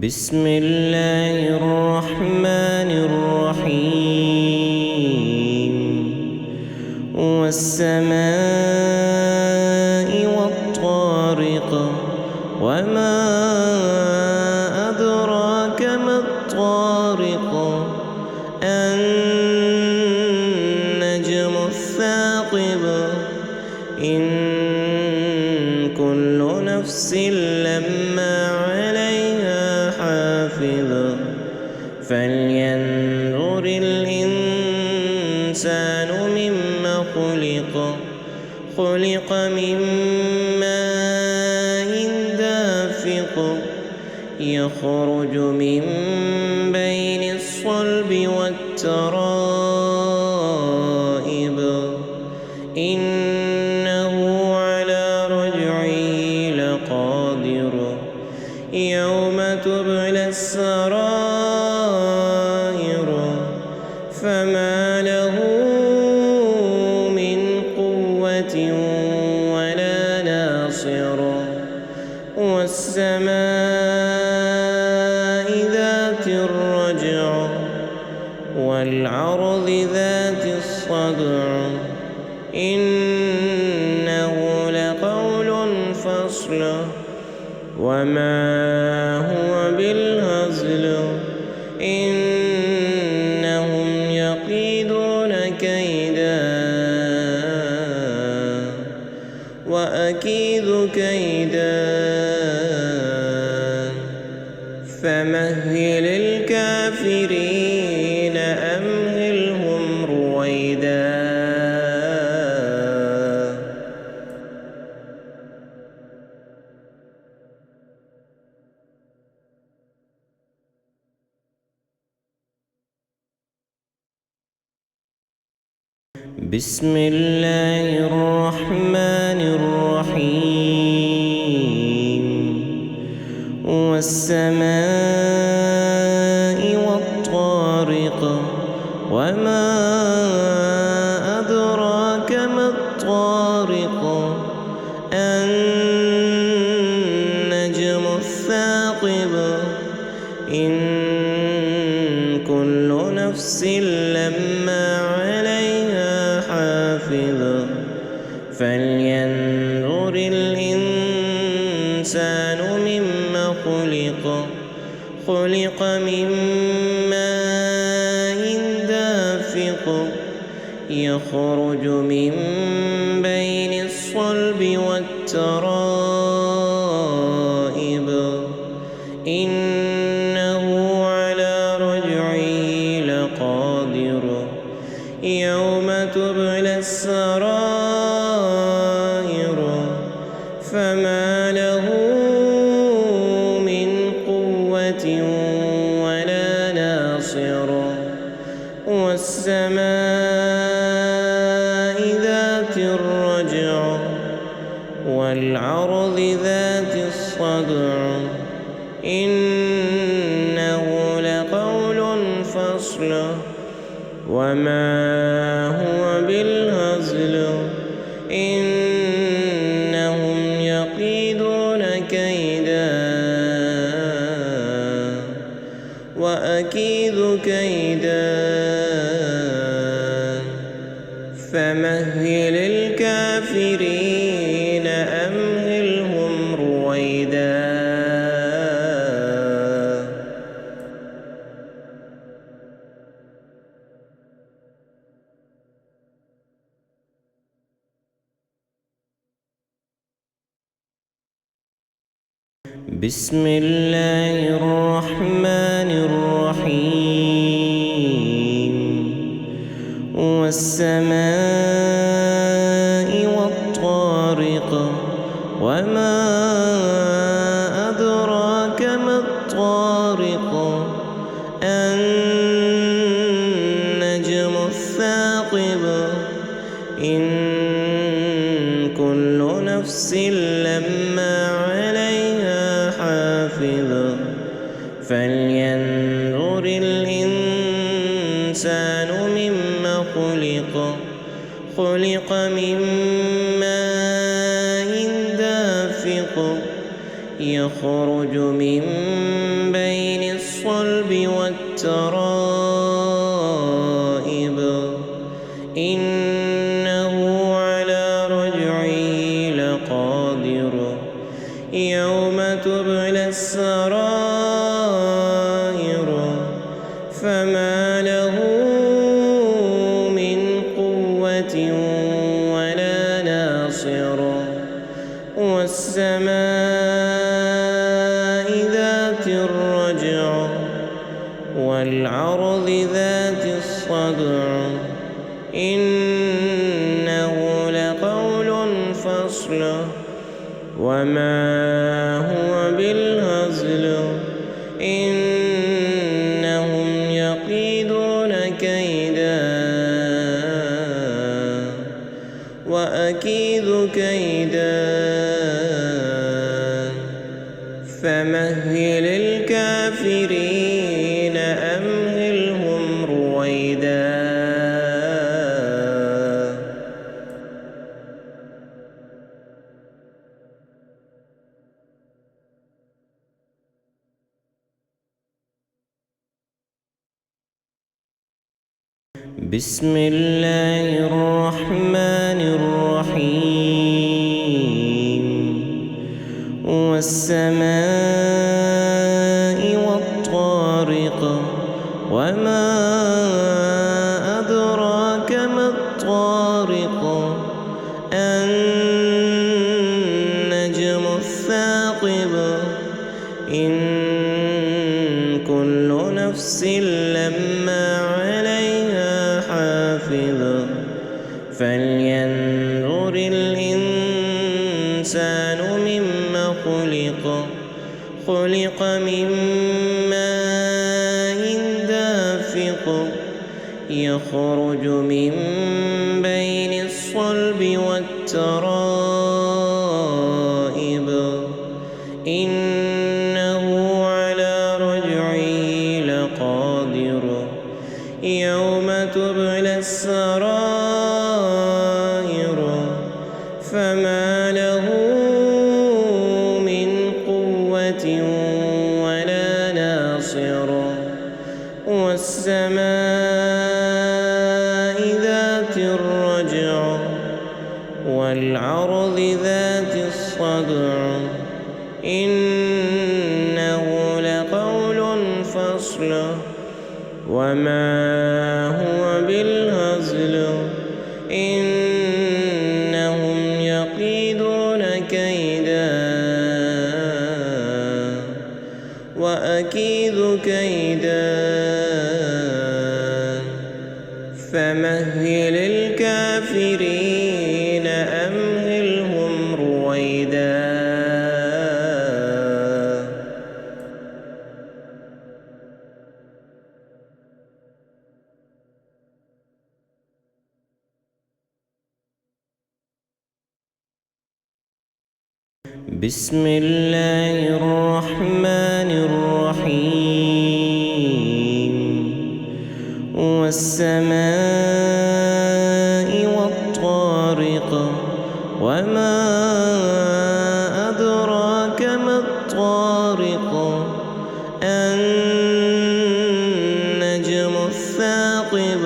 بسم الله الرحمن الرحيم والسماء والطارق وما أدراك ما الطارق النجم الثاقب إن كل نفس لما عليها حافظ فلينظر الإنسان مما خلق من ماء دافق يخرج من بين الصلب والترائب إنه على رجعه لقادر يوم تبلى السرائر فما له من قوة ولا ناصر والسماء ذات الرجع والعرض ذات الصدع إنه لقول فصل وما هو بالهزل إنهم يكيدون كيدا وأكيد كيدا فمهل الكافرين أمهلهم رويدا. بسم الله الرحمن الرحيم والسماء والطارق وما أدراك ما الطارق النجم الثاقب إن كل نفس لما عليها حافظ فلينظر الإنسان مما خلق من ماء دافق يخرج من بين الصلب والترائب إنه على رجعه لقادر يوم تبلى السرائر فما له من قوة ولا ناصر والسماء ذات الرجع والعرض ذات الصدع إنه لقول فصل وما هو بالهزل إنهم يكيدون كيدا وأكيد كيدا فمهل الكافرين أمهلهم رويدا. بسم الله الرحمن الرحيم والسماء والطارق وما أدراك ما الطارق النجم الثاقب إن كل نفس لما عليها حافظ فلينظر الإنسان مما خلق من ماء دافق يخرج من بين والترائب إنه على رجعه لقادر يوم تبلى السرائر فما له من قوة ولا ناصر والسماء ذات الرجع والعرض ذات الصدع إنه لقول فصل وما هو بالهزل إنهم يكيدون كيدا وأكيد كيدا فمهل الكافرين أمهلهم رويدا. بسم الله الرحمن الرحيم والسماء والطارق وما أدراك ما الطارق النجم الثاقب إن كل نفس لما عليها حافظ فلينظر الإنسان مما خلق من ماء دافق يخرج من بين الصلب والترائب إنه على رجعه لقادر يوم تبلى السرائر فما له من قوة ولا ناصر والسماء ذات الرجع والعرض ذات الصدع إنه لقول فصل وما هو بالهزل إنهم يكيدون كيدا وأكيد كيدا فمهل الكافرين أمهلهم رويدا. بسم الله الرحمن الرحيم والسماء والطارق وما أدراك ما الطارق النجم الثاقب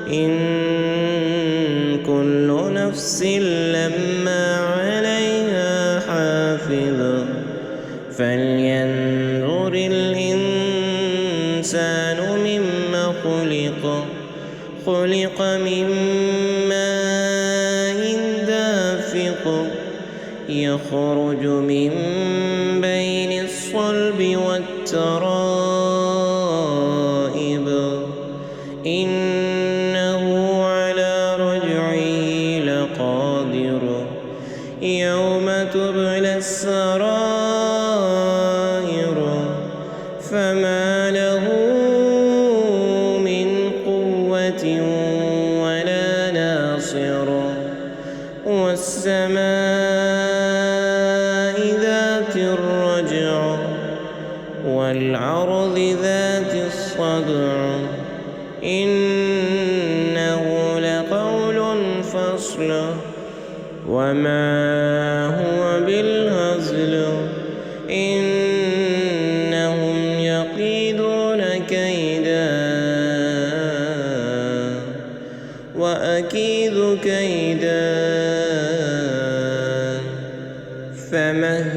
إن كل نفس لما عليها حافظ فلينظر الإنسان مما خلق من ماء دافق يخرج من بين الصلب والترائب إنه على رجعه لقادر يوم تبلى السرائر فما له من قوة ولا ناصر والسماء ذات الرجع والعرض ذات الصدع إنه لقول فصل وما هو بالهزل إنهم يكيدون كيدا كيدا فمهل